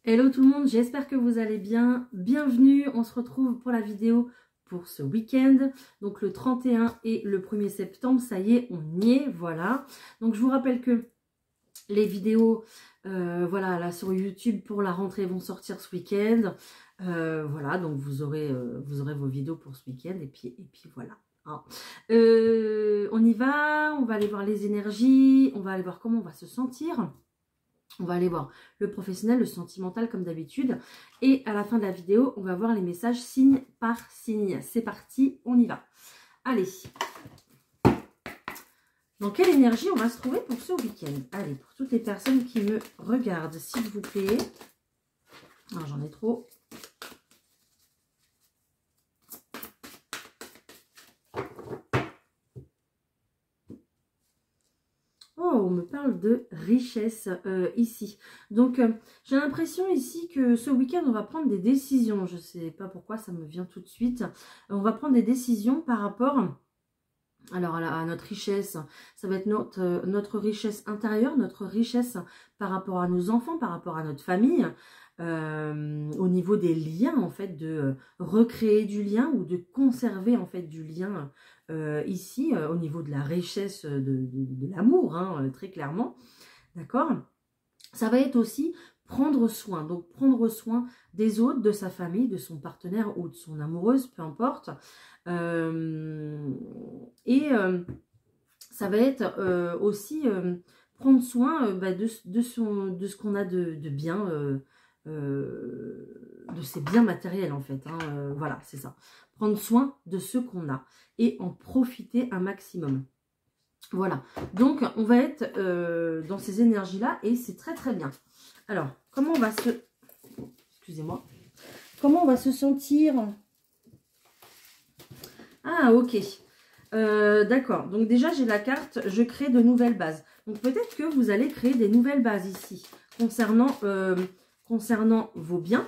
Hello tout le monde, j'espère que vous allez bien. Bienvenue, on se retrouve pour la vidéo pour ce week-end. Donc le 31 et le 1er septembre, ça y est, on y est, voilà. Donc je vous rappelle que les vidéos voilà, là sur YouTube pour la rentrée vont sortir ce week-end. Voilà, donc vous aurez vos vidéos pour ce week-end et puis voilà. Hein. On y va, on va aller voir les énergies, on va aller voir comment on va se sentir. On va aller voir le professionnel, le sentimental comme d'habitude. Et à la fin de la vidéo, on va voir les messages signe par signe. C'est parti, on y va. Allez. Dans quelle énergie on va se trouver pour ce week-end? Allez, pour toutes les personnes qui me regardent, s'il vous plaît. J'en ai trop. Oh, on me parle de richesse ici. Donc, j'ai l'impression ici que ce week-end, on va prendre des décisions. Je ne sais pas pourquoi, ça me vient tout de suite. On va prendre des décisions par rapport alors à notre richesse. Ça va être notre richesse intérieure, notre richesse par rapport à nos enfants, par rapport à notre famille. Au niveau des liens, en fait, de recréer du lien ou de conserver, en fait, du lien ici, au niveau de la richesse de l'amour, hein, très clairement. D'accord? Ça va être aussi prendre soin. Donc, prendre soin des autres, de sa famille, de son partenaire ou de son amoureuse, peu importe. Ça va être aussi prendre soin de ce qu'on a de bien, de ses biens matériels en fait. Hein, voilà, c'est ça. Prendre soin de ce qu'on a et en profiter un maximum. Voilà, donc on va être dans ces énergies-là et c'est très très bien. Alors, comment on va se... Excusez-moi. Comment on va se sentir? Ah, ok. D'accord. Donc déjà, j'ai la carte « Je crée de nouvelles bases ». Donc peut-être que vous allez créer des nouvelles bases ici concernant vos biens,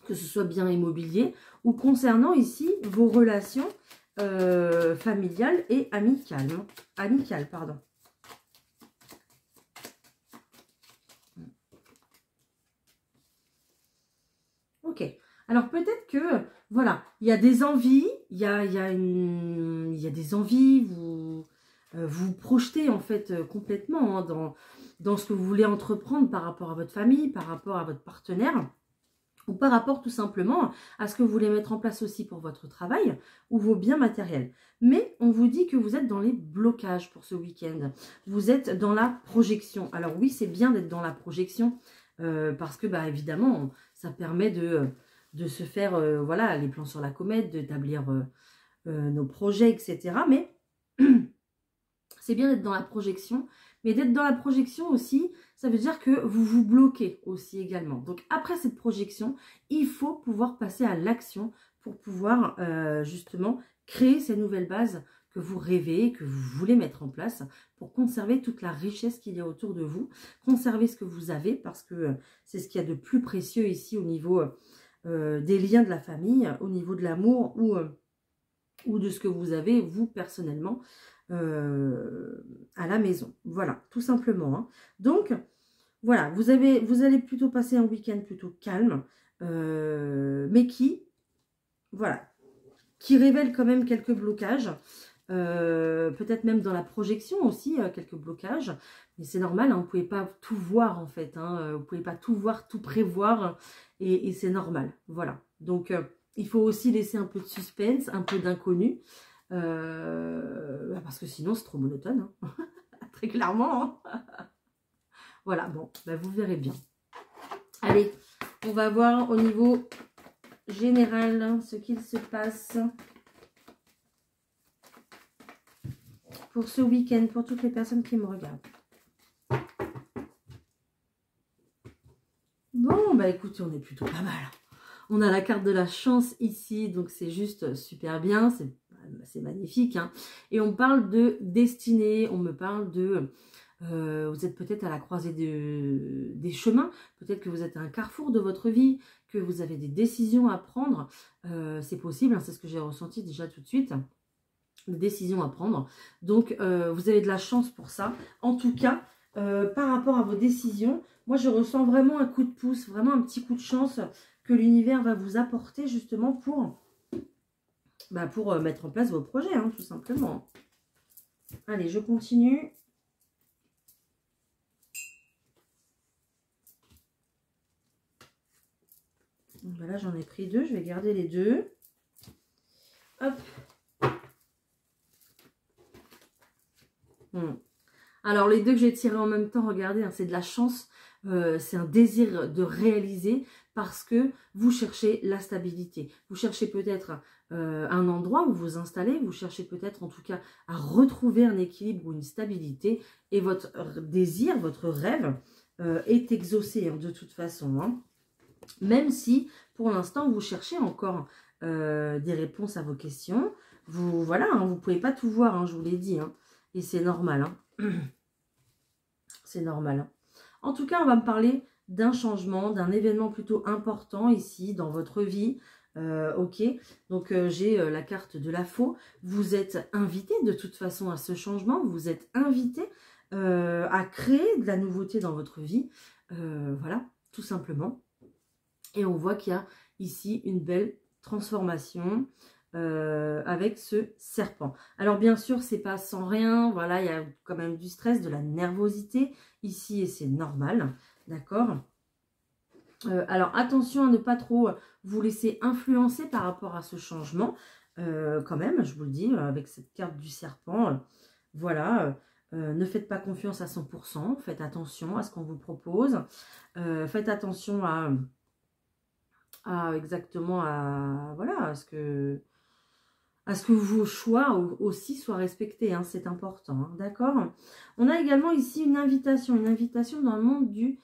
que ce soit biens immobiliers, ou concernant ici vos relations familiales et amicales. Amicales, pardon. Ok. Alors peut-être que, voilà, il y a des envies, il y a des envies, vous projetez en fait complètement hein, dans ce que vous voulez entreprendre par rapport à votre famille, par rapport à votre partenaire, ou par rapport tout simplement à ce que vous voulez mettre en place aussi pour votre travail ou vos biens matériels. Mais on vous dit que vous êtes dans les blocages pour ce week-end. Vous êtes dans la projection. Alors oui, c'est bien d'être dans la projection parce que, bah, évidemment, ça permet de se faire, voilà, les plans sur la comète, d'établir nos projets, etc. Mais c'est bien d'être dans la projection, mais d'être dans la projection aussi, ça veut dire que vous vous bloquez aussi également. Donc après cette projection, il faut pouvoir passer à l'action pour pouvoir justement créer ces nouvelles bases que vous rêvez, que vous voulez mettre en place pour conserver toute la richesse qu'il y a autour de vous, conserver ce que vous avez parce que c'est ce qu'il y a de plus précieux ici au niveau des liens de la famille, au niveau de l'amour ou de ce que vous avez vous personnellement à la maison. Voilà, tout simplement. Hein. Donc, voilà, vous allez plutôt passer un week-end plutôt calme, mais voilà, qui révèle quand même quelques blocages. Peut-être même dans la projection aussi, quelques blocages. Mais c'est normal, hein, vous ne pouvez pas tout voir en fait. Hein, vous ne pouvez pas tout voir, tout prévoir. Et c'est normal. Voilà. Donc, il faut aussi laisser un peu de suspense, un peu d'inconnu. Parce que sinon, c'est trop monotone. Hein. Très clairement. Hein. Voilà, bon, bah, vous verrez bien. Allez, on va voir au niveau général hein, ce qu'il se passe pour ce week-end, pour toutes les personnes qui me regardent. Bon, bah écoutez, on est plutôt pas mal. On a la carte de la chance ici, donc c'est juste super bien, c'est magnifique. Hein. Et on parle de destinée, on me parle de... vous êtes peut-être à la croisée des chemins, peut-être que vous êtes à un carrefour de votre vie, que vous avez des décisions à prendre. C'est possible, hein, c'est ce que j'ai ressenti déjà tout de suite. Des décisions à prendre. Donc, vous avez de la chance pour ça. En tout cas, par rapport à vos décisions, moi je ressens vraiment un coup de pouce, vraiment un petit coup de chance que l'univers va vous apporter justement pour mettre en place vos projets, hein, tout simplement. Allez, je continue. Voilà, j'en ai pris 2, je vais garder les 2. Hop. Alors, les 2 que j'ai tirés en même temps, regardez, hein, c'est de la chance. C'est un désir de réaliser parce que vous cherchez la stabilité. Vous cherchez peut-être un endroit où vous installez. Vous cherchez peut-être en tout cas à retrouver un équilibre ou une stabilité. Et votre désir, votre rêve est exaucé hein, de toute façon. Hein. Même si pour l'instant vous cherchez encore des réponses à vos questions. Voilà, hein, vous ne pouvez pas tout voir, hein, je vous l'ai dit. Hein, et c'est normal. Hein. C'est normal. Hein. En tout cas, on va me parler d'un changement, d'un événement plutôt important ici dans votre vie. Ok, donc j'ai la carte de la faux. Vous êtes invité de toute façon à ce changement. Vous êtes invité à créer de la nouveauté dans votre vie. Voilà, tout simplement. Et on voit qu'il y a ici une belle transformation avec ce serpent. Alors bien sûr, c'est pas sans rien. Voilà, il y a quand même du stress, de la nervosité ici et c'est normal. D'accord ? Alors attention à ne pas trop vous laisser influencer par rapport à ce changement. Quand même, je vous le dis, avec cette carte du serpent. Voilà. Ne faites pas confiance à 100%. Faites attention à ce qu'on vous propose. Faites attention exactement voilà, à ce que vos choix aussi soient respectés, hein, c'est important, hein, d'accord. On a également ici une invitation dans le monde du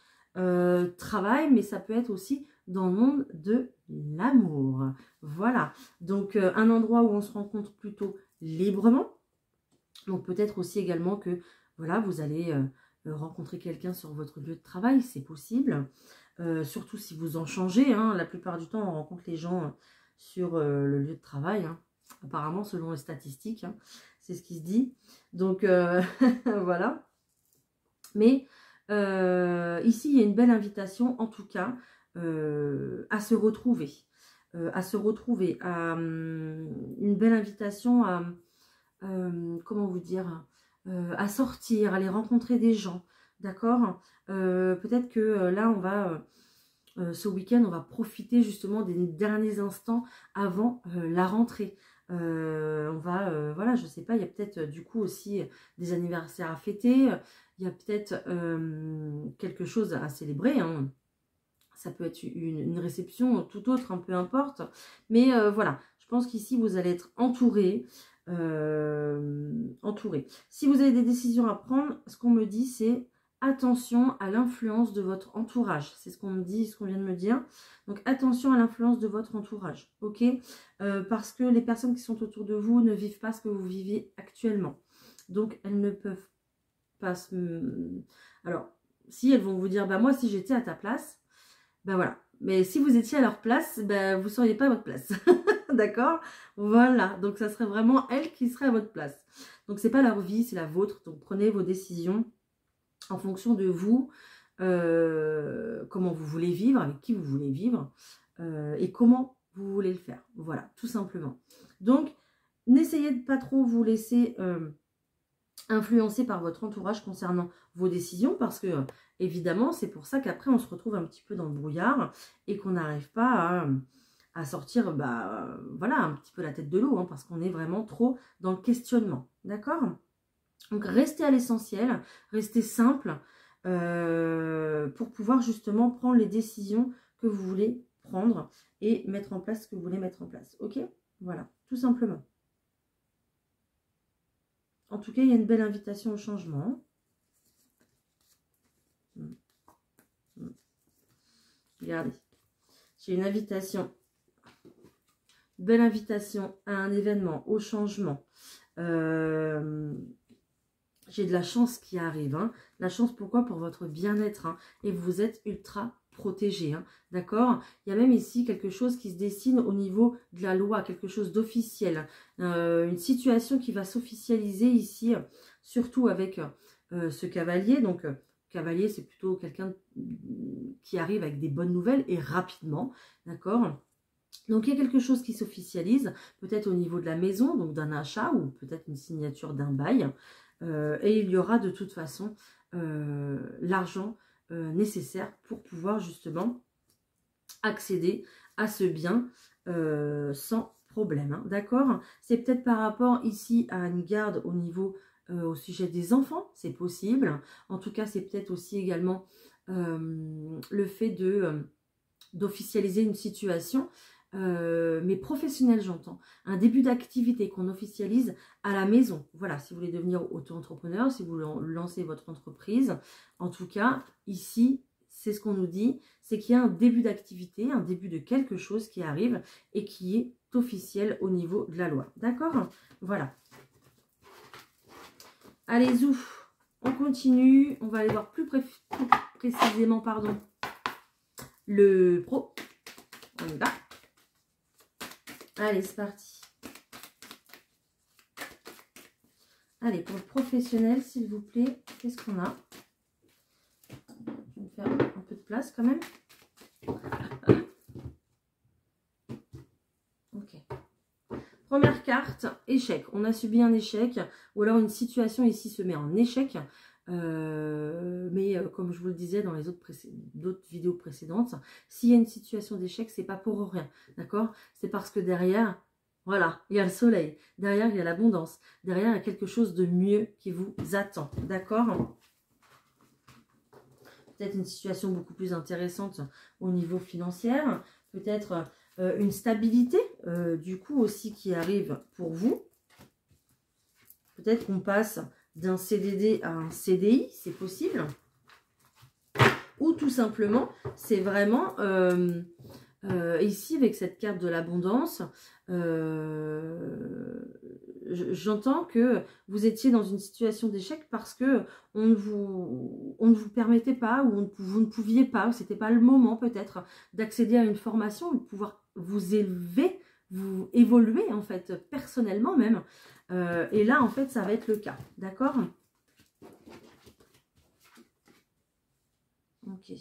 travail, mais ça peut être aussi dans le monde de l'amour, voilà. Donc un endroit où on se rencontre plutôt librement, donc peut-être aussi également que, voilà, vous allez rencontrer quelqu'un sur votre lieu de travail, c'est possible. Surtout si vous en changez, hein, la plupart du temps on rencontre les gens sur le lieu de travail, hein, apparemment selon les statistiques, hein, c'est ce qui se dit, donc voilà. Mais ici il y a une belle invitation en tout cas à se retrouver, une belle invitation à, comment vous dire, à sortir, à aller rencontrer des gens, d'accord. Peut-être que là on va... ce week-end, on va profiter justement des derniers instants avant la rentrée. On va, voilà, je sais pas, il y a peut-être du coup aussi des anniversaires à fêter. Il y a peut-être quelque chose à célébrer. Hein. Ça peut être une réception tout autre, hein, peu importe. Mais voilà, je pense qu'ici, vous allez être entouré. Entouré. Si vous avez des décisions à prendre, ce qu'on me dit, c'est attention à l'influence de votre entourage. C'est ce qu'on me dit, ce qu'on vient de me dire. Donc, attention à l'influence de votre entourage. Ok, parce que les personnes qui sont autour de vous ne vivent pas ce que vous vivez actuellement. Donc, elles ne peuvent pas Alors, si elles vont vous dire, bah moi, si j'étais à ta place, ben voilà. Mais si vous étiez à leur place, ben vous ne seriez pas à votre place. D'accord? Voilà. Donc, ça serait vraiment elles qui seraient à votre place. Donc, c'est pas leur vie, c'est la vôtre. Donc, prenez vos décisions en fonction de vous, comment vous voulez vivre, avec qui vous voulez vivre et comment vous voulez le faire. Voilà, tout simplement. Donc, n'essayez de pas trop vous laisser influencé par votre entourage concernant vos décisions parce que évidemment c'est pour ça qu'après on se retrouve un petit peu dans le brouillard et qu'on n'arrive pas à sortir voilà un petit peu la tête de l'eau hein, parce qu'on est vraiment trop dans le questionnement, d'accord. Donc restez à l'essentiel, restez simple pour pouvoir justement prendre les décisions que vous voulez prendre et mettre en place ce que vous voulez mettre en place, ok. Voilà, tout simplement. En tout cas, il y a une belle invitation au changement. Regardez. J'ai une invitation. Belle invitation à un événement, au changement. J'ai de la chance qui arrive. Hein. La chance, pourquoi? Pour votre bien-être. Hein. Et vous êtes ultra protégé. Hein. D'accord? Il y a même ici quelque chose qui se dessine au niveau de la loi, quelque chose d'officiel. Une situation qui va s'officialiser ici, surtout avec ce cavalier. Donc, cavalier, c'est plutôt quelqu'un qui arrive avec des bonnes nouvelles et rapidement, d'accord? Donc, il y a quelque chose qui s'officialise, peut-être au niveau de la maison, donc d'un achat ou peut-être une signature d'un bail. Et il y aura de toute façon l'argent nécessaire pour pouvoir justement accéder à ce bien sans problème, hein, d'accord? C'est peut-être par rapport ici à une garde au niveau au sujet des enfants, c'est possible. En tout cas, c'est peut-être aussi également le fait d'officialiser une situation, mais professionnelle, j'entends. Un début d'activité qu'on officialise à la maison. Voilà, si vous voulez devenir auto-entrepreneur, si vous voulez lancer votre entreprise, en tout cas, ici, c'est ce qu'on nous dit, c'est qu'il y a un début d'activité, un début de quelque chose qui arrive et qui est officiel au niveau de la loi. D'accord? Voilà. Allez, zou, on continue. On va aller voir plus précisément, pardon, le pro. On y va. Allez, c'est parti. Allez, pour le professionnel, s'il vous plaît, qu'est-ce qu'on a? Je vais faire un peu de place quand même. Ok. Première carte, échec. On a subi un échec ou alors une situation ici se met en échec. Mais comme je vous le disais dans les autres vidéos précédentes, s'il y a une situation d'échec, c'est pas pour rien, d'accord? C'est parce que derrière, voilà, il y a le soleil, derrière il y a l'abondance, derrière il y a quelque chose de mieux qui vous attend, d'accord? Peut-être une situation beaucoup plus intéressante au niveau financier, peut-être une stabilité du coup aussi qui arrive pour vous. Peut-être qu'on passe d'un CDD à un CDI, c'est possible. Ou tout simplement, c'est vraiment, ici avec cette carte de l'abondance, j'entends que vous étiez dans une situation d'échec parce que on ne vous permettait pas ou vous ne pouviez pas, c'était pas le moment peut-être d'accéder à une formation, de pouvoir vous élever, vous évoluer en fait, personnellement même. Et là, en fait, ça va être le cas. D'accord? Ok.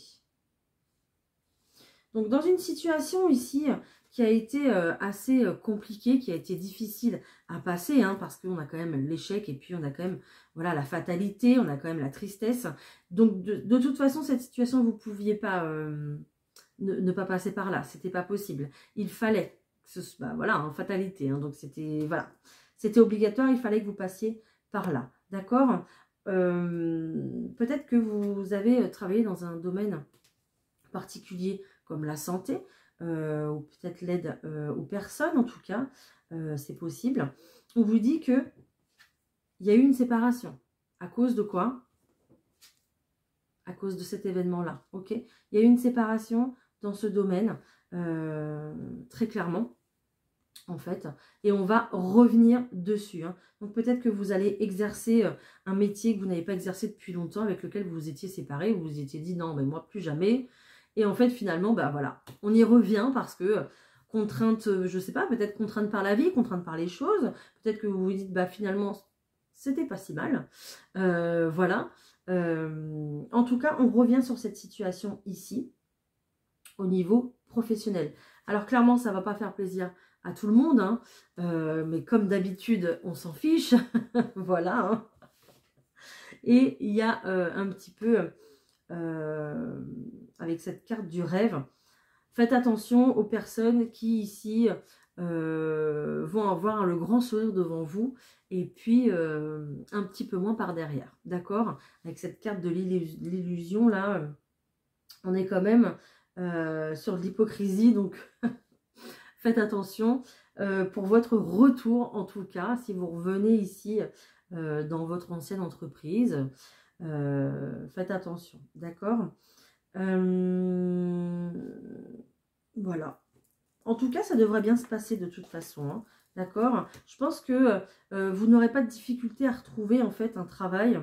Donc, dans une situation ici qui a été assez compliquée, qui a été difficile à passer, hein, parce qu'on a quand même l'échec et puis on a quand même voilà, la fatalité, on a quand même la tristesse. Donc, de toute façon, cette situation, vous ne pouviez pas ne pas passer par là. C'était pas possible. Il fallait, bah, voilà, en fatalité. Hein, donc, c'était voilà. C'était obligatoire, il fallait que vous passiez par là. D'accord? Peut-être que vous avez travaillé dans un domaine particulier comme la santé, ou peut-être l'aide aux personnes, en tout cas, c'est possible. On vous dit que il y a eu une séparation. À cause de quoi? À cause de cet événement-là. Ok? Il y a eu une séparation dans ce domaine, très clairement. En fait, et on va revenir dessus. Hein. Donc peut-être que vous allez exercer un métier que vous n'avez pas exercé depuis longtemps, avec lequel vous vous étiez séparés, vous vous étiez dit non, mais moi plus jamais. Et en fait, finalement, bah voilà, on y revient parce que contrainte, je sais pas, peut-être contrainte par la vie, contrainte par les choses. Peut-être que vous vous dites, bah finalement, c'était pas si mal. Voilà. En tout cas, on revient sur cette situation ici, au niveau professionnel. Alors clairement, ça va pas faire plaisir à tout le monde, hein, mais comme d'habitude, on s'en fiche, voilà. Hein. Et il y a un petit peu, avec cette carte du rêve, faites attention aux personnes qui ici vont avoir le grand sourire devant vous, et puis un petit peu moins par derrière, d'accord? Avec cette carte de l'illusion, là, on est quand même sur l'hypocrisie, donc... Faites attention pour votre retour, en tout cas, si vous revenez ici dans votre ancienne entreprise. Faites attention, d'accord? Voilà. En tout cas, ça devrait bien se passer de toute façon, hein, d'accord? Je pense que vous n'aurez pas de difficulté à retrouver en fait un travail,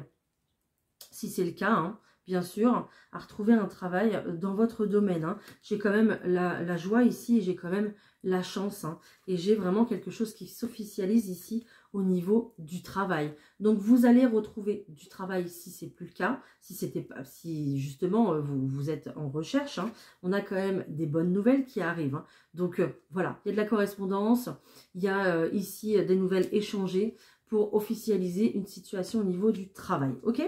si c'est le cas, hein, bien sûr, à retrouver un travail dans votre domaine. Hein. J'ai quand même la joie ici et j'ai quand même la chance. Hein, et j'ai vraiment quelque chose qui s'officialise ici au niveau du travail. Donc vous allez retrouver du travail si c'est plus le cas, si justement vous êtes en recherche, hein, on a quand même des bonnes nouvelles qui arrivent. Hein. Donc voilà, il y a de la correspondance, il y a ici des nouvelles échangées pour officialiser une situation au niveau du travail. Ok?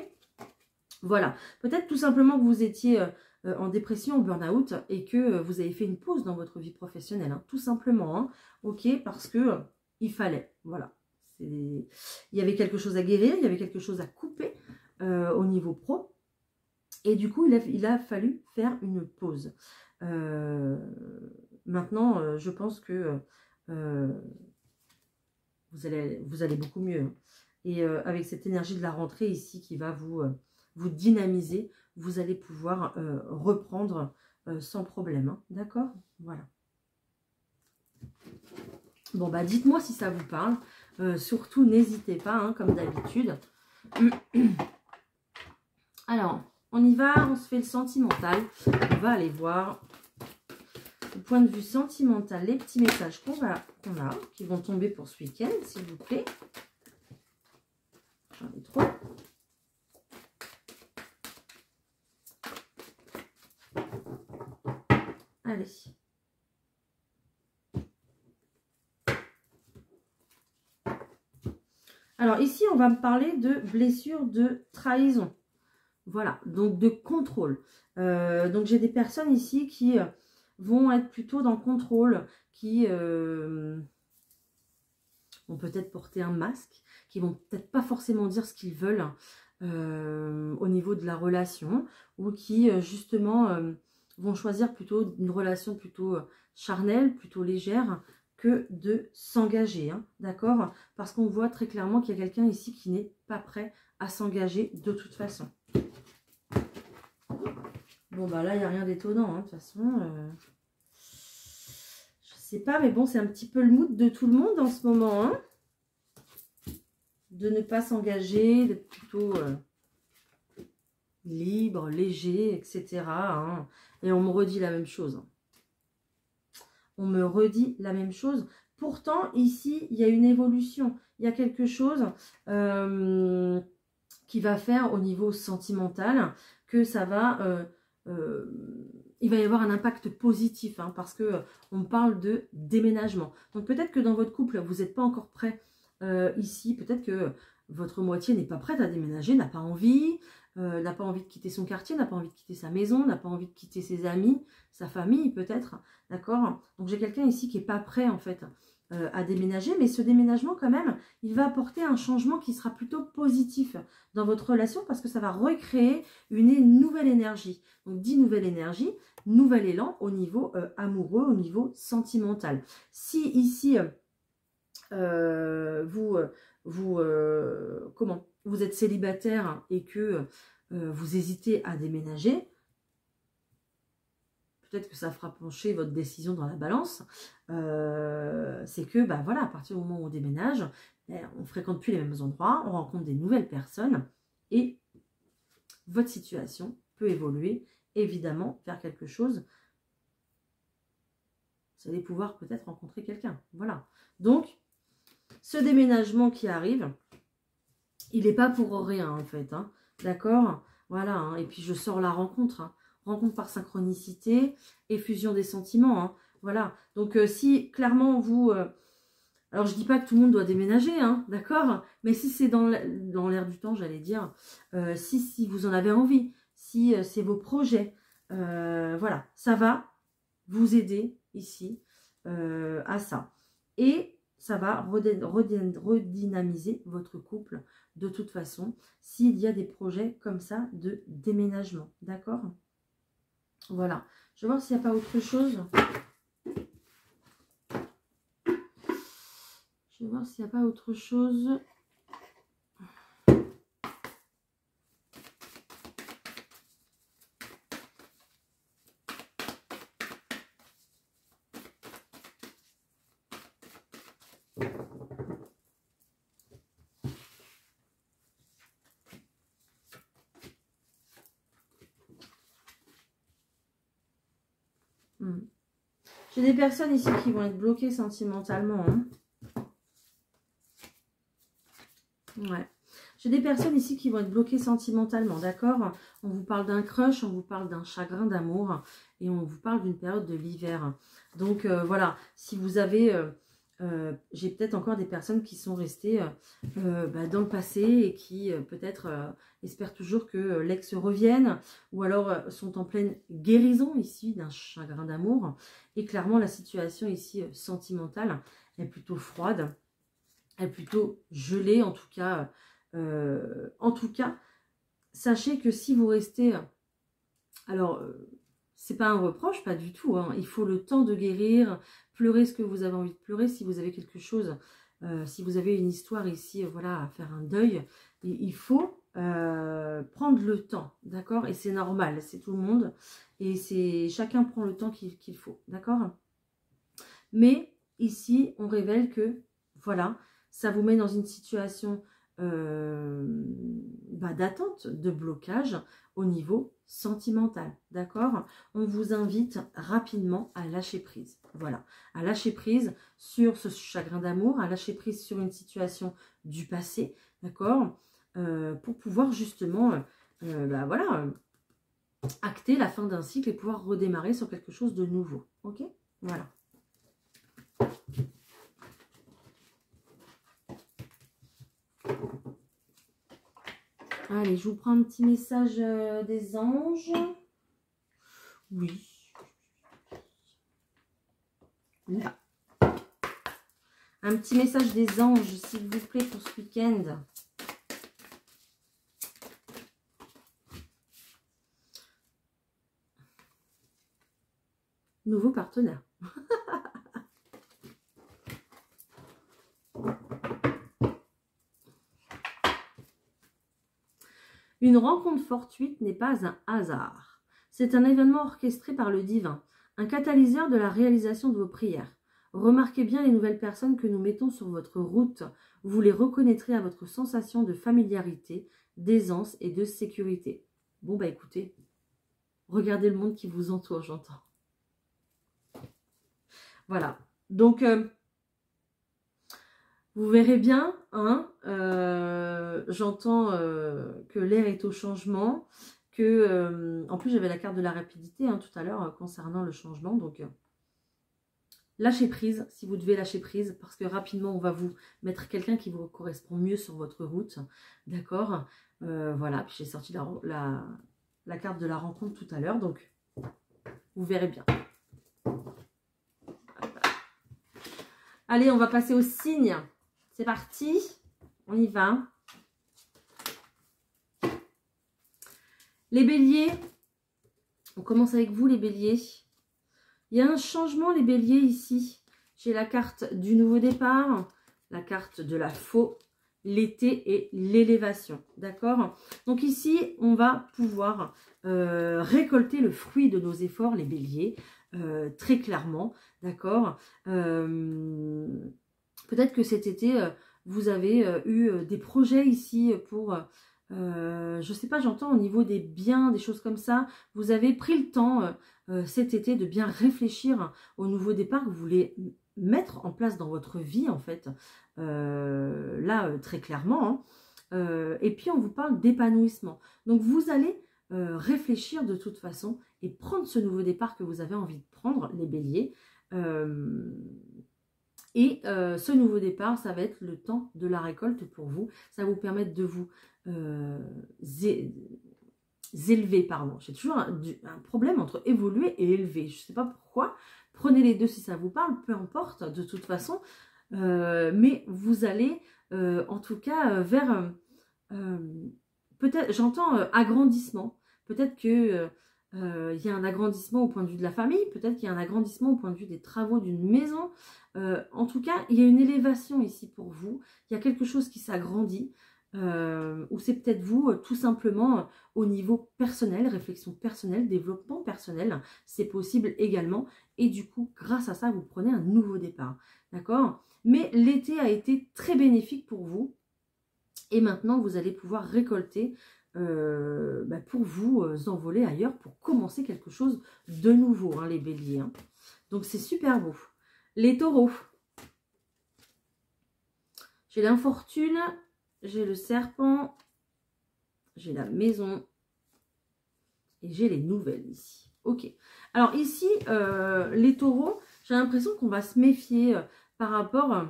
Voilà, peut-être tout simplement que vous étiez en dépression, en burn-out et que vous avez fait une pause dans votre vie professionnelle, hein, tout simplement, hein, ok, parce que il fallait, voilà. Il y avait quelque chose à guérir, il y avait quelque chose à couper au niveau pro, et du coup, il a fallu faire une pause. Maintenant, je pense que vous allez beaucoup mieux. Hein. Et avec cette énergie de la rentrée ici qui va vous dynamiser, vous allez pouvoir reprendre sans problème. Hein. D'accord? Voilà. Bon, bah dites-moi si ça vous parle. Surtout, n'hésitez pas, hein, comme d'habitude. Alors, on y va, on se fait le sentimental. On va aller voir, au point de vue sentimental, les petits messages qu'on a, qui vont tomber pour ce week-end, s'il vous plaît. J'en ai trop. Allez. Alors ici, on va me parler de blessure de trahison. Voilà, donc de contrôle. Donc j'ai des personnes ici qui vont être plutôt dans le contrôle, qui vont peut-être porter un masque, qui vont peut-être pas forcément dire ce qu'ils veulent au niveau de la relation, ou qui justement vont choisir plutôt une relation plutôt charnelle, plutôt légère, que de s'engager, hein, d'accord? Parce qu'on voit très clairement qu'il y a quelqu'un ici qui n'est pas prêt à s'engager de toute façon. Bon, bah là, il n'y a rien d'étonnant, hein, de toute façon. Je sais pas, mais bon, c'est un petit peu le mood de tout le monde en ce moment, hein, de ne pas s'engager, d'être plutôt libre, léger, etc. Hein. Et on me redit la même chose. Hein. On me redit la même chose. Pourtant, ici, il y a une évolution. Il y a quelque chose qui va faire au niveau sentimental que ça va... il va y avoir un impact positif hein, parce que on parle de déménagement. Donc peut-être que dans votre couple, vous n'êtes pas encore prêt ici. Peut-être que votre moitié n'est pas prête à déménager, n'a pas envie de quitter son quartier, n'a pas envie de quitter sa maison, n'a pas envie de quitter ses amis, sa famille peut-être, d'accord? Donc j'ai quelqu'un ici qui n'est pas prêt en fait à déménager, mais ce déménagement quand même, il va apporter un changement qui sera plutôt positif dans votre relation parce que ça va recréer une nouvelle énergie. Donc dit nouvelle énergie, nouvel élan au niveau amoureux, au niveau sentimental. Si ici vous êtes célibataire et que vous hésitez à déménager, peut-être que ça fera pencher votre décision dans la balance, c'est que, bah voilà, à partir du moment où on déménage, on ne fréquente plus les mêmes endroits, on rencontre des nouvelles personnes, et votre situation peut évoluer, évidemment, vers quelque chose. Vous allez pouvoir peut-être rencontrer quelqu'un, voilà. Donc, ce déménagement qui arrive, il n'est pas pour rien, en fait, hein, d'accord? Voilà, hein, et puis je sors la rencontre, hein. Rencontre par synchronicité, effusion des sentiments. Hein, voilà. Donc, si clairement vous... alors, je dis pas que tout le monde doit déménager, hein, d'accord? Mais si c'est dans l'air du temps, j'allais dire, si vous en avez envie, si c'est vos projets, voilà, ça va vous aider ici à ça. Et ça va redynamiser votre couple de toute façon, s'il y a des projets comme ça de déménagement, d'accord? Voilà, je vais voir s'il n'y a pas autre chose. Je vais voir s'il n'y a pas autre chose. J'ai des personnes ici qui vont être bloquées sentimentalement. Hein. Ouais. J'ai des personnes ici qui vont être bloquées sentimentalement, d'accord? On vous parle d'un crush, on vous parle d'un chagrin d'amour et on vous parle d'une période de l'hiver. Donc voilà, si vous avez... j'ai peut-être encore des personnes qui sont restées dans le passé et qui peut-être espèrent toujours que l'ex revienne ou alors sont en pleine guérison ici d'un chagrin d'amour. Et clairement, la situation ici sentimentale est plutôt froide, est plutôt gelée en tout cas. Sachez que si vous restez... Alors, c'est pas un reproche, pas du tout. Hein. Il faut le temps de guérir, pleurer ce que vous avez envie de pleurer. Si vous avez quelque chose, si vous avez une histoire ici, voilà, à faire un deuil, il faut prendre le temps, d'accord? Et c'est normal, c'est tout le monde. Et c'est chacun prend le temps qu'il faut, d'accord? Mais ici, on révèle que, voilà, ça vous met dans une situation d'attente, de blocage au niveau sentimental, d'accord? On vous invite rapidement à lâcher prise, voilà, à lâcher prise sur ce chagrin d'amour, à lâcher prise sur une situation du passé, d'accord? Pour pouvoir justement, voilà, acter la fin d'un cycle et pouvoir redémarrer sur quelque chose de nouveau, ok? Voilà. Allez, je vous prends un petit message des anges. Oui. Là. Un petit message des anges, s'il vous plaît, pour ce week-end. Nouveau partenaire. Une rencontre fortuite n'est pas un hasard. C'est un événement orchestré par le divin, un catalyseur de la réalisation de vos prières. Remarquez bien les nouvelles personnes que nous mettons sur votre route. Vous les reconnaîtrez à votre sensation de familiarité, d'aisance et de sécurité. Bon, bah écoutez, regardez le monde qui vous entoure, j'entends. Voilà. Donc, vous verrez bien, hein, j'entends que l'air est au changement, que, en plus j'avais la carte de la rapidité hein, tout à l'heure concernant le changement, donc lâchez prise, si vous devez lâcher prise, parce que rapidement on va vous mettre quelqu'un qui vous correspond mieux sur votre route, d'accord, voilà, puis j'ai sorti la carte de la rencontre tout à l'heure, donc vous verrez bien. Allez, on va passer au signe. C'est parti, on y va. Les béliers, on commence avec vous les béliers. Il y a un changement les béliers ici. J'ai la carte du nouveau départ, la carte de la faux, l'été et l'élévation. D'accord? Donc ici, on va pouvoir récolter le fruit de nos efforts les béliers, très clairement. D'accord? Peut-être que cet été, vous avez eu des projets ici pour, je ne sais pas, j'entends au niveau des biens, des choses comme ça. Vous avez pris le temps cet été de bien réfléchir au nouveau départ que vous voulez mettre en place dans votre vie, en fait. Là, très clairement. Hein. Et puis, on vous parle d'épanouissement. Donc, vous allez réfléchir de toute façon et prendre ce nouveau départ que vous avez envie de prendre, les béliers. Et ce nouveau départ, ça va être le temps de la récolte pour vous. Ça va vous permettre de vous élever, pardon. J'ai toujours un problème entre évoluer et élever. Je ne sais pas pourquoi. Prenez les deux si ça vous parle, peu importe, de toute façon. Mais vous allez, en tout cas, vers... peut-être, j'entends agrandissement. Peut-être que... il y a un agrandissement au point de vue de la famille, peut-être qu'il y a un agrandissement au point de vue des travaux d'une maison. En tout cas, il y a une élévation ici pour vous. Il y a quelque chose qui s'agrandit. Ou c'est peut-être vous, tout simplement, au niveau personnel, réflexion personnelle, développement personnel. C'est possible également. Et du coup, grâce à ça, vous prenez un nouveau départ. D'accord? Mais l'été a été très bénéfique pour vous. Et maintenant, vous allez pouvoir récolter... pour vous envoler ailleurs, pour commencer quelque chose de nouveau, hein, les béliers. Hein. Donc, c'est super beau. Les taureaux. J'ai l'infortune j'ai le serpent, j'ai la maison et j'ai les nouvelles ici. Ok. Alors ici, les taureaux, j'ai l'impression qu'on va se méfier par rapport...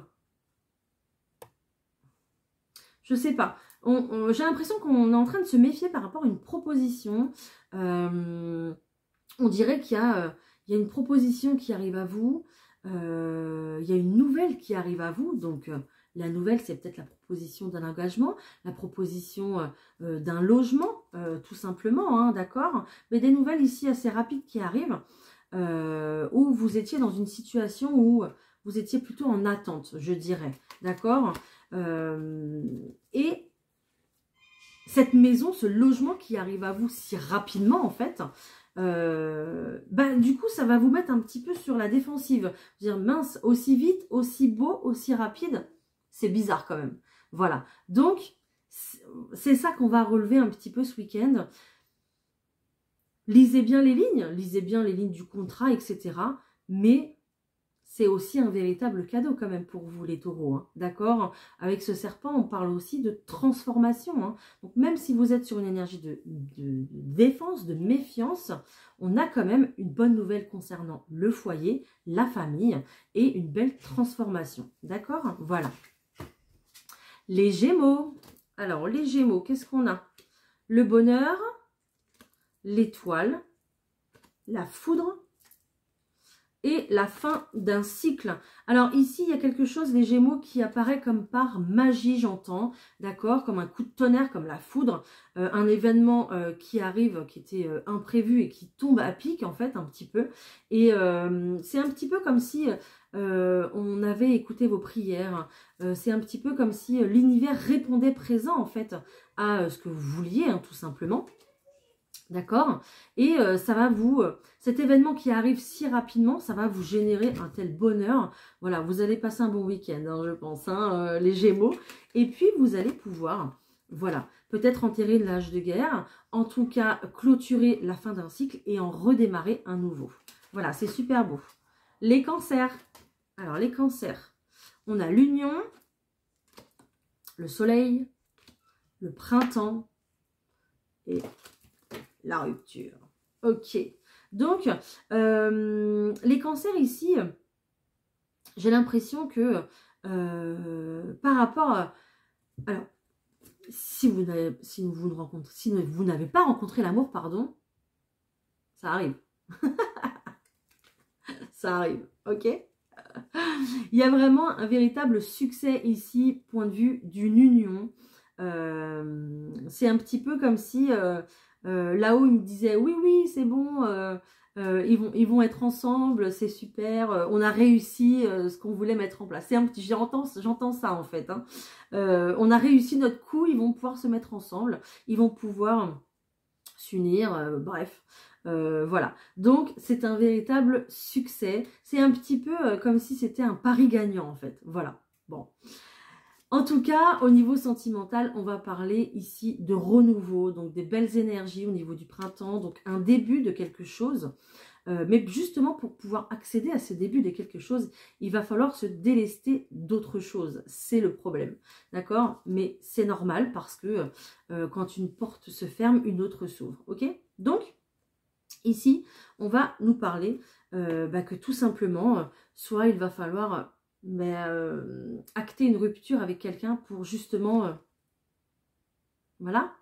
je sais pas. J'ai l'impression qu'on est en train de se méfier par rapport à une proposition. On dirait qu'il y a une proposition qui arrive à vous. Il y a une nouvelle qui arrive à vous. Donc, la nouvelle, c'est peut-être la proposition d'un engagement, la proposition d'un logement, tout simplement, hein, d'accord? Mais des nouvelles ici assez rapides qui arrivent, où vous étiez dans une situation où vous étiez plutôt en attente, je dirais, d'accord? Et cette maison, ce logement qui arrive à vous si rapidement, en fait, du coup, ça va vous mettre un petit peu sur la défensive. Dire, mince, aussi vite, aussi beau, aussi rapide, c'est bizarre quand même. Voilà. Donc, c'est ça qu'on va relever un petit peu ce week-end. Lisez bien les lignes du contrat, etc. Mais c'est aussi un véritable cadeau quand même pour vous les taureaux, hein, d'accord? Avec ce serpent, on parle aussi de transformation. Hein. Donc même si vous êtes sur une énergie de défense, de méfiance, on a quand même une bonne nouvelle concernant le foyer, la famille et une belle transformation, d'accord? Voilà. Les Gémeaux. Alors les Gémeaux, qu'est-ce qu'on a? Le bonheur, l'étoile, la foudre, et la fin d'un cycle. Alors ici, il y a quelque chose, les Gémeaux, qui apparaît comme par magie, j'entends, d'accord, comme un coup de tonnerre, comme la foudre, un événement qui arrive, qui était imprévu et qui tombe à pic, en fait, un petit peu. Et c'est un petit peu comme si on avait écouté vos prières, c'est un petit peu comme si l'univers répondait présent, en fait, à ce que vous vouliez, hein, tout simplement. D'accord? Et ça va vous... cet événement qui arrive si rapidement, ça va vous générer un tel bonheur. Voilà, vous allez passer un bon week-end, hein, je pense, hein, les Gémeaux. Et puis, vous allez pouvoir, voilà, peut-être enterrer l'âge de guerre, en tout cas, clôturer la fin d'un cycle et en redémarrer un nouveau. Voilà, c'est super beau. Les cancers. Alors, les cancers. On a l'union, le soleil, le printemps et... la rupture. Ok. Donc, les cancers ici, j'ai l'impression que par rapport à... Alors, si vous n'avez pas rencontré l'amour, pardon, ça arrive. Ça arrive, ok? Il y a vraiment un véritable succès ici, point de vue d'une union. C'est un petit peu comme si... là-haut, il me disait oui, oui, c'est bon, ils vont être ensemble, c'est super, on a réussi ce qu'on voulait mettre en place. J'entends ça en fait. Hein. On a réussi notre coup, ils vont pouvoir se mettre ensemble, ils vont pouvoir s'unir, bref. Voilà, donc c'est un véritable succès. C'est un petit peu comme si c'était un pari gagnant en fait. Voilà, bon. En tout cas, au niveau sentimental, on va parler ici de renouveau, donc des belles énergies au niveau du printemps, donc un début de quelque chose. Mais justement, pour pouvoir accéder à ce début de quelque chose, il va falloir se délester d'autres choses. C'est le problème, d'accord? Mais c'est normal parce que quand une porte se ferme, une autre s'ouvre, ok? Donc, ici, on va nous parler que tout simplement, soit il va falloir... mais acter une rupture avec quelqu'un pour justement, voilà,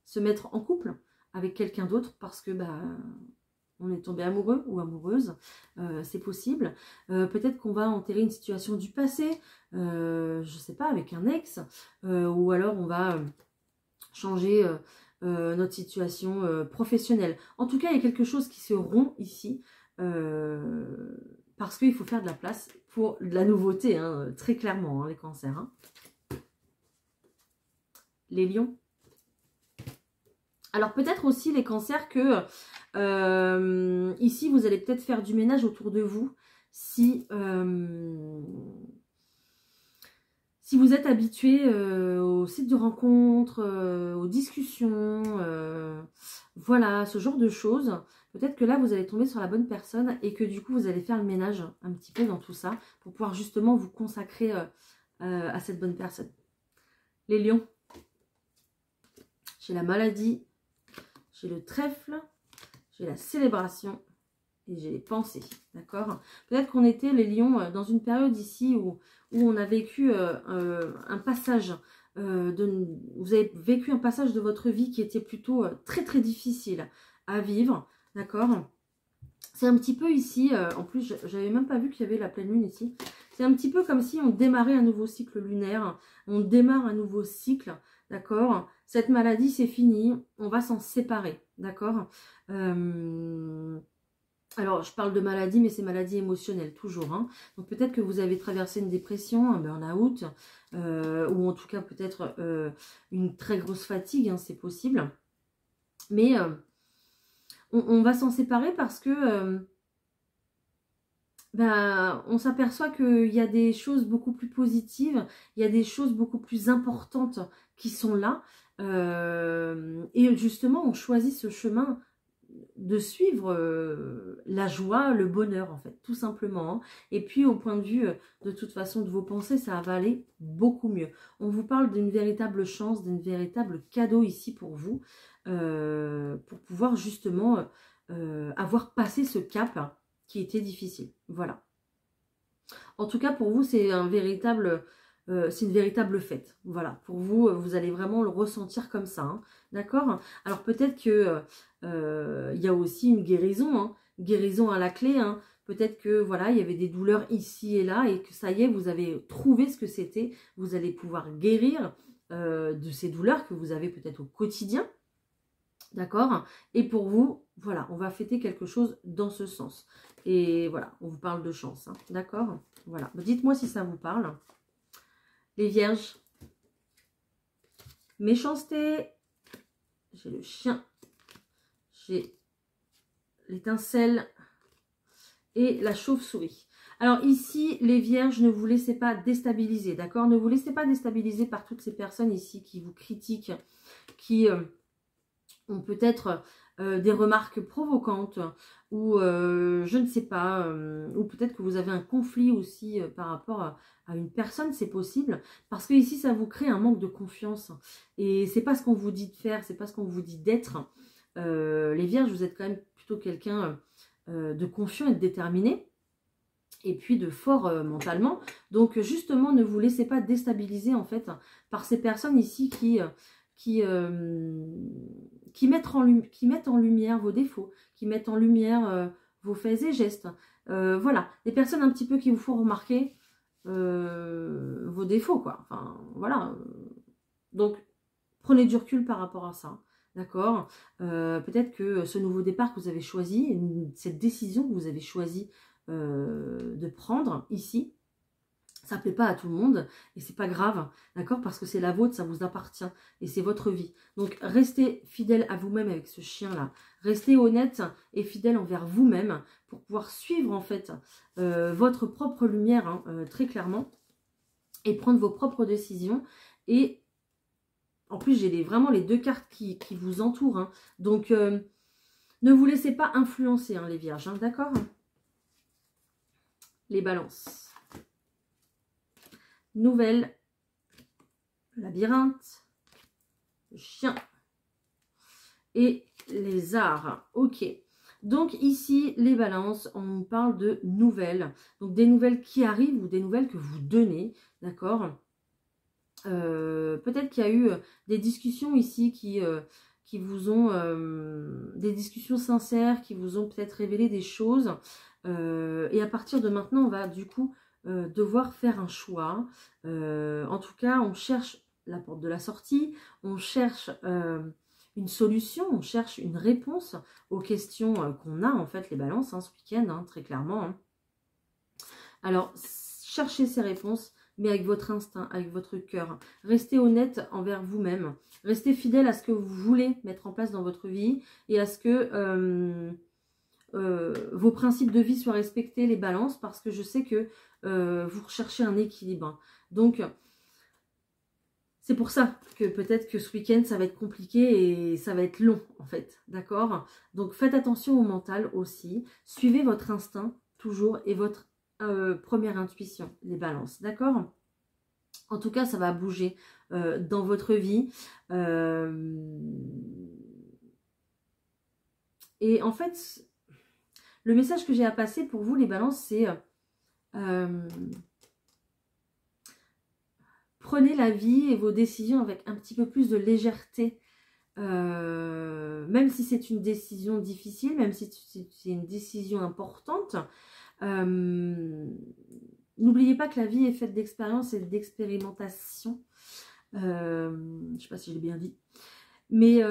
se mettre en couple avec quelqu'un d'autre parce que on est tombé amoureux ou amoureuse, c'est possible. Peut-être qu'on va enterrer une situation du passé, je sais pas, avec un ex, ou alors on va changer notre situation professionnelle. En tout cas, il y a quelque chose qui se rompt ici, parce qu'il faut faire de la place pour de la nouveauté, hein, très clairement, hein, les cancers. Hein. Les lions. Alors peut-être aussi les cancers que ici, vous allez peut-être faire du ménage autour de vous si vous êtes habitué aux sites de rencontres, aux discussions, voilà, ce genre de choses. Peut-être que là, vous allez tomber sur la bonne personne et que du coup, vous allez faire le ménage un petit peu dans tout ça pour pouvoir justement vous consacrer à cette bonne personne. les lions. J'ai la maladie, j'ai le trèfle, j'ai la célébration et j'ai les pensées, d'accord? Peut-être qu'on était, les lions, dans une période ici où on a vécu un passage, vous avez vécu un passage de votre vie qui était plutôt très très difficile à vivre, d'accord? C'est un petit peu ici, en plus j'avais même pas vu qu'il y avait la pleine lune ici, c'est un petit peu comme si on démarrait un nouveau cycle lunaire, on démarre un nouveau cycle, d'accord? Cette maladie c'est fini, on va s'en séparer, d'accord? Alors, je parle de maladie, mais c'est maladie émotionnelle, toujours. Hein. Donc, peut-être que vous avez traversé une dépression, un burn-out, ou en tout cas, peut-être une très grosse fatigue, hein, c'est possible. Mais on va s'en séparer parce que on s'aperçoit qu'il y a des choses beaucoup plus positives, il y a des choses beaucoup plus importantes qui sont là. Et justement, on choisit ce chemin de suivre la joie, le bonheur en fait, tout simplement. Hein. Et puis au point de vue de toute façon de vos pensées, ça va aller beaucoup mieux. On vous parle d'une véritable chance, d'un véritable cadeau ici pour vous, pour pouvoir justement avoir passé ce cap qui était difficile. Voilà. En tout cas pour vous c'est un véritable... c'est une véritable fête. Voilà, pour vous, vous allez vraiment le ressentir comme ça. Hein, d'accord? Alors peut-être que y a aussi une guérison, hein, guérison à la clé. Hein. Peut-être que voilà, il y avait des douleurs ici et là et que ça y est, vous avez trouvé ce que c'était. Vous allez pouvoir guérir de ces douleurs que vous avez peut-être au quotidien. D'accord? Et pour vous, voilà, on va fêter quelque chose dans ce sens. Et voilà, on vous parle de chance. Hein, d'accord? Voilà, dites-moi si ça vous parle. Les vierges, méchanceté, j'ai le chien, j'ai l'étincelle et la chauve-souris. Alors ici, les vierges, ne vous laissez pas déstabiliser, d'accord? Ne vous laissez pas déstabiliser par toutes ces personnes ici qui vous critiquent, qui ont peut-être des remarques provocantes ou je ne sais pas, ou peut-être que vous avez un conflit aussi par rapport à une personne, c'est possible, parce que ici ça vous crée un manque de confiance et c'est pas ce qu'on vous dit de faire, c'est pas ce qu'on vous dit d'être. Les vierges, vous êtes quand même plutôt quelqu'un de confiant et de déterminé et puis de fort mentalement, donc justement ne vous laissez pas déstabiliser en fait par ces personnes ici qui mettent en lumière vos défauts, qui mettent en lumière vos faits et gestes. Voilà, des personnes un petit peu qui vous font remarquer vos défauts, quoi. Enfin, voilà. Donc, prenez du recul par rapport à ça. D'accord? Peut-être que ce nouveau départ que vous avez choisi, cette décision que vous avez choisi de prendre ici, ça ne plaît pas à tout le monde et c'est pas grave, d'accord? Parce que c'est la vôtre, ça vous appartient et c'est votre vie. Donc, restez fidèle à vous-même avec ce chien-là. Restez honnête et fidèle envers vous-même pour pouvoir suivre en fait votre propre lumière, hein, très clairement, et prendre vos propres décisions. Et en plus, j'ai vraiment les deux cartes qui vous entourent. Hein. Donc, ne vous laissez pas influencer, hein, les vierges, hein, d'accord? Les balances. Nouvelle, labyrinthe, le chien et les arts. Ok. Donc ici, les balances, on nous parle de nouvelles. Donc des nouvelles qui arrivent ou des nouvelles que vous donnez. D'accord? Peut-être qu'il y a eu des discussions ici qui vous ont... des discussions sincères qui vous ont peut-être révélé des choses. Et à partir de maintenant, on va du coup... devoir faire un choix. En tout cas, on cherche la porte de la sortie, on cherche une solution, on cherche une réponse aux questions qu'on a, en fait, les balances, hein, ce week-end, hein, très clairement. Hein. Alors, cherchez ces réponses, mais avec votre instinct, avec votre cœur. Restez honnête envers vous-même. Restez fidèle à ce que vous voulez mettre en place dans votre vie et à ce que... vos principes de vie soient respectés, les balances, parce que je sais que vous recherchez un équilibre. Donc, c'est pour ça que peut-être que ce week-end, ça va être compliqué et ça va être long, en fait. D'accord? Donc, faites attention au mental aussi. Suivez votre instinct, toujours, et votre première intuition, les balances. D'accord? En tout cas, ça va bouger dans votre vie. Et en fait, le message que j'ai à passer pour vous, les balances, c'est prenez la vie et vos décisions avec un petit peu plus de légèreté. Même si c'est une décision difficile, même si c'est une décision importante, n'oubliez pas que la vie est faite d'expérience et d'expérimentation. Je ne sais pas si je l'ai bien dit. Mais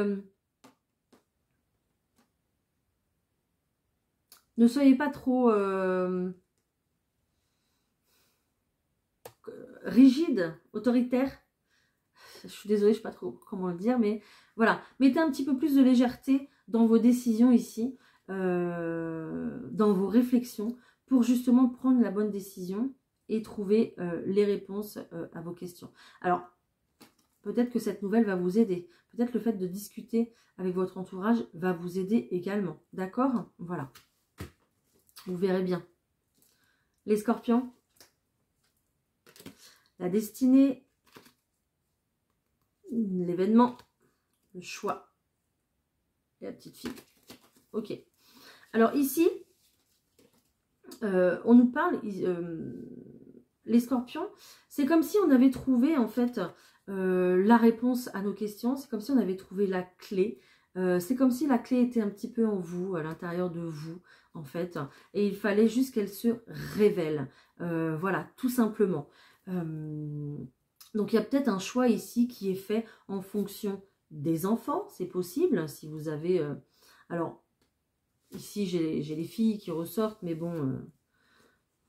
ne soyez pas trop rigide, autoritaire. Je suis désolée, je ne sais pas trop comment le dire, mais voilà. Mettez un petit peu plus de légèreté dans vos décisions ici, dans vos réflexions, pour justement prendre la bonne décision et trouver les réponses à vos questions. Alors, peut-être que cette nouvelle va vous aider. Peut-être le fait de discuter avec votre entourage va vous aider également. D'accord? Voilà. Vous verrez bien. Les scorpions, la destinée, l'événement, le choix et la petite fille. Ok. Alors ici, on nous parle, les scorpions, c'est comme si on avait trouvé en fait la réponse à nos questions. C'est comme si on avait trouvé la clé. C'est comme si la clé était un petit peu en vous, à l'intérieur de vous, en fait. Et il fallait juste qu'elle se révèle. Voilà, tout simplement. Donc, il y a peut-être un choix ici qui est fait en fonction des enfants. C'est possible, si vous avez... alors, ici, j'ai les filles qui ressortent, mais bon...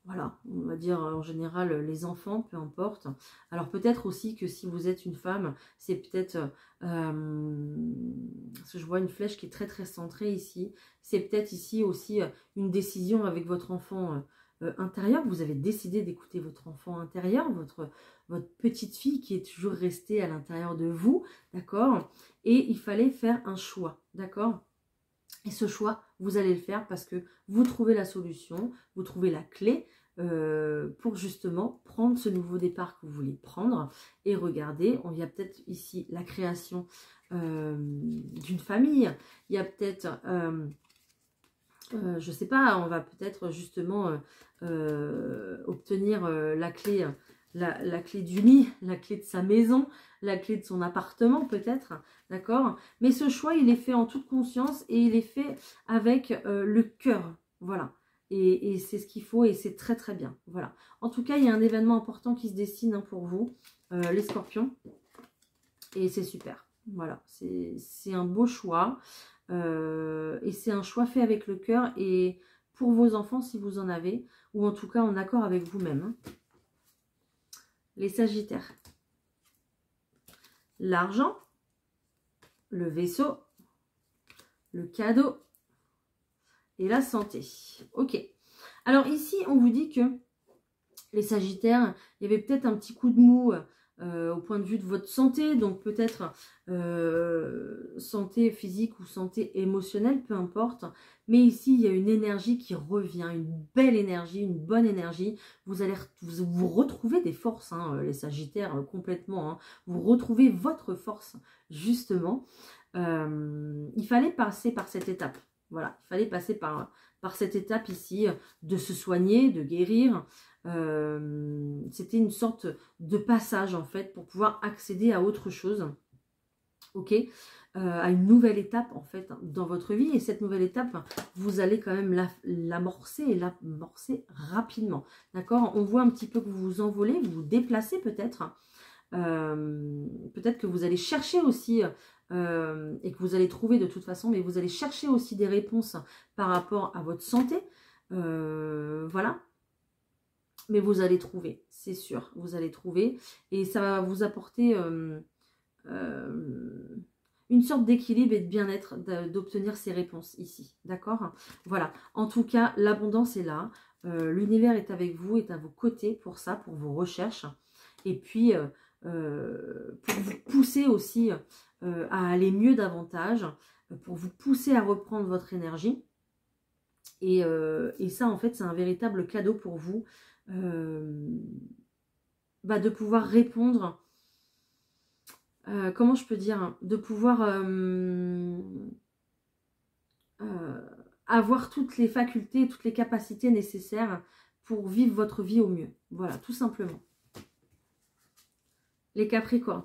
voilà, on va dire en général les enfants, peu importe. Alors peut-être aussi que si vous êtes une femme, c'est peut-être, parce que je vois une flèche qui est très très centrée ici, c'est peut-être ici aussi une décision avec votre enfant intérieur. Vous avez décidé d'écouter votre enfant intérieur, votre petite fille qui est toujours restée à l'intérieur de vous, d'accord? Et il fallait faire un choix, d'accord? Et ce choix, vous allez le faire parce que vous trouvez la solution, vous trouvez la clé pour justement prendre ce nouveau départ que vous voulez prendre. Et regardez, il y a peut-être ici la création d'une famille. Il y a peut-être, je ne sais pas, on va peut-être justement obtenir la clé... La clé du nid, la clé de sa maison, la clé de son appartement peut-être, d'accord? Mais ce choix, il est fait en toute conscience et il est fait avec le cœur, voilà. Et c'est ce qu'il faut et c'est très très bien, voilà. En tout cas, il y a un événement important qui se dessine hein, pour vous, les scorpions, et c'est super, voilà. C'est un beau choix et c'est un choix fait avec le cœur et pour vos enfants si vous en avez, ou en tout cas en accord avec vous-même, hein. Les sagittaires, l'argent, le vaisseau, le cadeau et la santé. Ok. Alors ici, on vous dit que les sagittaires, il y avait peut-être un petit coup de mou au point de vue de votre santé. Donc peut-être santé physique ou santé émotionnelle, peu importe. Mais ici, il y a une énergie qui revient, une belle énergie, une bonne énergie. Vous allez vous retrouver des forces, hein, les sagittaires, complètement. Hein. Vous retrouvez votre force, justement. Il fallait passer par cette étape. Voilà, il fallait passer par cette étape ici, de se soigner, de guérir. C'était une sorte de passage, en fait, pour pouvoir accéder à autre chose. Ok, à une nouvelle étape en fait dans votre vie et cette nouvelle étape vous allez quand même l'amorcer et l'amorcer rapidement, d'accord? On voit un petit peu que vous vous envolez, vous vous déplacez peut-être, peut-être que vous allez chercher aussi et que vous allez trouver de toute façon, mais vous allez chercher aussi des réponses par rapport à votre santé, voilà. Mais vous allez trouver, c'est sûr, vous allez trouver et ça va vous apporter une sorte d'équilibre et de bien-être d'obtenir ces réponses ici, d'accord? Voilà, en tout cas, l'abondance est là, l'univers est avec vous, est à vos côtés pour ça, pour vos recherches, et puis pour vous pousser aussi à aller mieux davantage, pour vous pousser à reprendre votre énergie, et ça, en fait, c'est un véritable cadeau pour vous, de pouvoir répondre, comment je peux dire, de pouvoir avoir toutes les facultés, toutes les capacités nécessaires pour vivre votre vie au mieux. Voilà, tout simplement. Les Capricornes.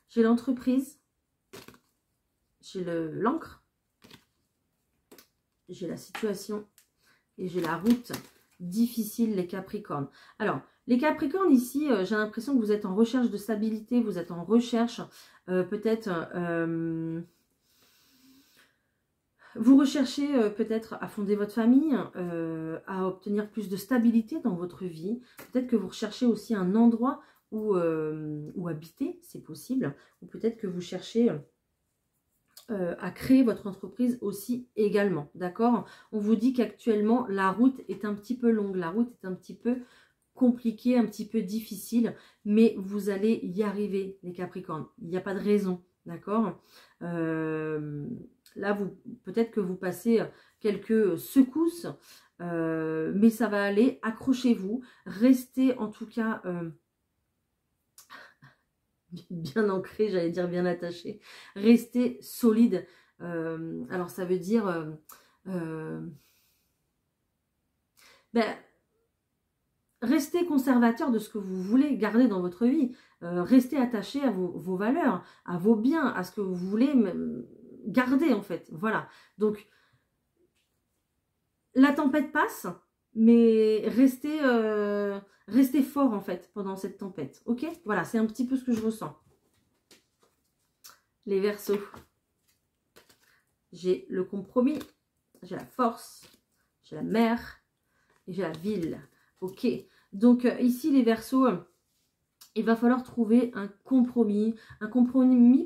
J'ai l'entreprise, j'ai l'encre, j'ai la situation et j'ai la route difficile, les Capricornes. Alors, les Capricornes ici, j'ai l'impression que vous êtes en recherche de stabilité, vous êtes en recherche peut-être... vous recherchez peut-être à fonder votre famille, à obtenir plus de stabilité dans votre vie. Peut-être que vous recherchez aussi un endroit où habiter, c'est possible. Ou peut-être que vous cherchez à créer votre entreprise aussi également. D'accord? On vous dit qu'actuellement, la route est un petit peu longue. La route est un petit peu compliquée, un petit peu difficile. Mais vous allez y arriver, les Capricornes. Il n'y a pas de raison. D'accord? Là, peut-être que vous passez quelques secousses, mais ça va aller. Accrochez-vous. Restez en tout cas bien ancré, j'allais dire bien attaché. Restez solide. Alors, ça veut dire... restez conservateur de ce que vous voulez garder dans votre vie. Restez attaché à vos valeurs, à vos biens, à ce que vous voulez garder en fait. Voilà. Donc, la tempête passe, mais restez fort en fait pendant cette tempête. Ok? Voilà, c'est un petit peu ce que je ressens. Les Verseaux. J'ai le compromis, j'ai la force, j'ai la mer et j'ai la ville. Ok? Donc ici les Verseaux, il va falloir trouver un compromis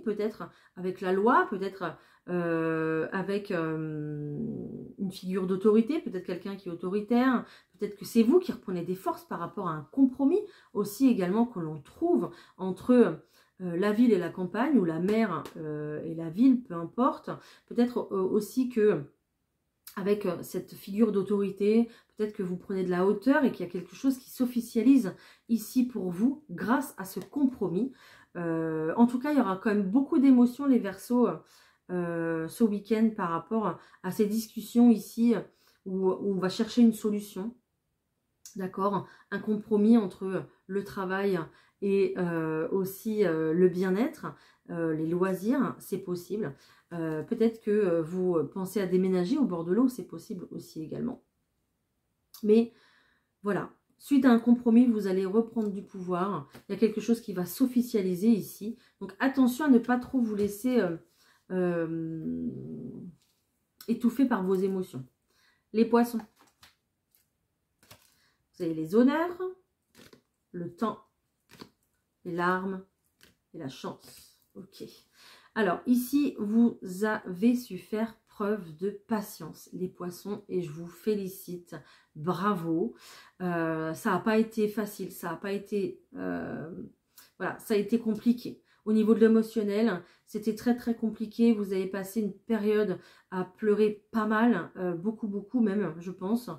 peut-être avec la loi, peut-être avec une figure d'autorité, peut-être quelqu'un qui est autoritaire, peut-être que c'est vous qui reprenez des forces par rapport à un compromis aussi également que l'on trouve entre la ville et la campagne, ou la mer et la ville, peu importe. Peut-être aussi que avec cette figure d'autorité, peut-être que vous prenez de la hauteur et qu'il y a quelque chose qui s'officialise ici pour vous grâce à ce compromis. En tout cas, il y aura quand même beaucoup d'émotions, les Verseaux, ce week-end par rapport à ces discussions ici où on va chercher une solution. D'accord? Un compromis entre le travail et aussi le bien-être, les loisirs, c'est possible. Peut-être que vous pensez à déménager au bord de l'eau, c'est possible aussi également. Mais voilà, suite à un compromis, vous allez reprendre du pouvoir. Il y a quelque chose qui va s'officialiser ici. Donc attention à ne pas trop vous laisser étouffer par vos émotions. Les Poissons. Vous avez les honneurs, le temps, les larmes et la chance. Ok. Alors, ici, vous avez su faire preuve de patience, les Poissons, et je vous félicite. Bravo. Ça n'a pas été facile, ça n'a pas été... voilà, ça a été compliqué. Au niveau de l'émotionnel, c'était très très compliqué. Vous avez passé une période à pleurer pas mal, beaucoup même, je pense.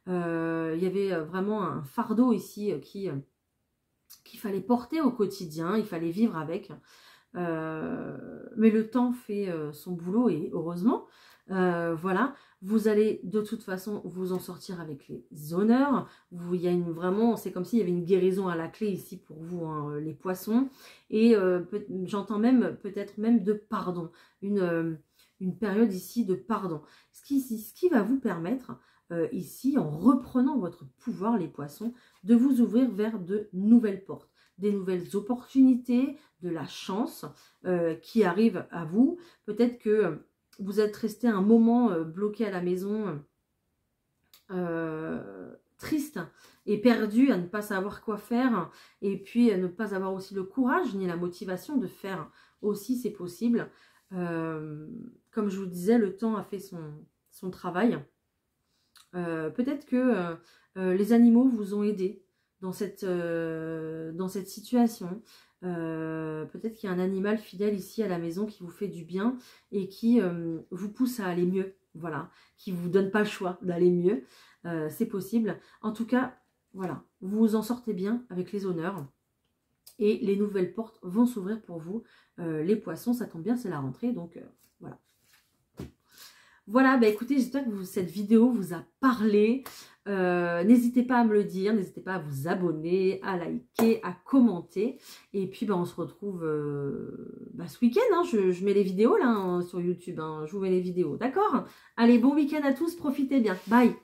Il y avait vraiment un fardeau ici qu'il fallait porter au quotidien, il fallait vivre avec. Mais le temps fait son boulot et heureusement. Voilà, vous allez de toute façon vous en sortir avec les honneurs. Il y a vraiment, c'est comme s'il y avait une guérison à la clé ici pour vous, hein, les Poissons. Et j'entends même peut-être même de pardon, une période ici de pardon. Ce qui va vous permettre ici, en reprenant votre pouvoir, les Poissons, de vous ouvrir vers de nouvelles portes, des nouvelles opportunités, de la chance qui arrive à vous. Peut-être que vous êtes resté un moment bloqué à la maison, triste et perdu, à ne pas savoir quoi faire, et puis à ne pas avoir aussi le courage ni la motivation de faire aussi, c'est possible. Comme je vous disais, le temps a fait son travail. Peut-être que les animaux vous ont aidé dans cette situation. Peut-être qu'il y a un animal fidèle ici à la maison qui vous fait du bien et qui vous pousse à aller mieux. Voilà, qui vous donne pas le choix d'aller mieux. C'est possible. En tout cas, Voilà, vous vous en sortez bien avec les honneurs. Et les nouvelles portes vont s'ouvrir pour vous. Les poissons, ça tombe bien, c'est la rentrée, donc voilà. Voilà, bah écoutez, j'espère que cette vidéo vous a parlé. N'hésitez pas à me le dire, n'hésitez pas à vous abonner, à liker, à commenter. Et puis bah, on se retrouve ce week-end, hein. Je mets les vidéos là hein, sur YouTube, hein. Je vous mets les vidéos, d'accord? Allez, bon week-end à tous, profitez bien, bye!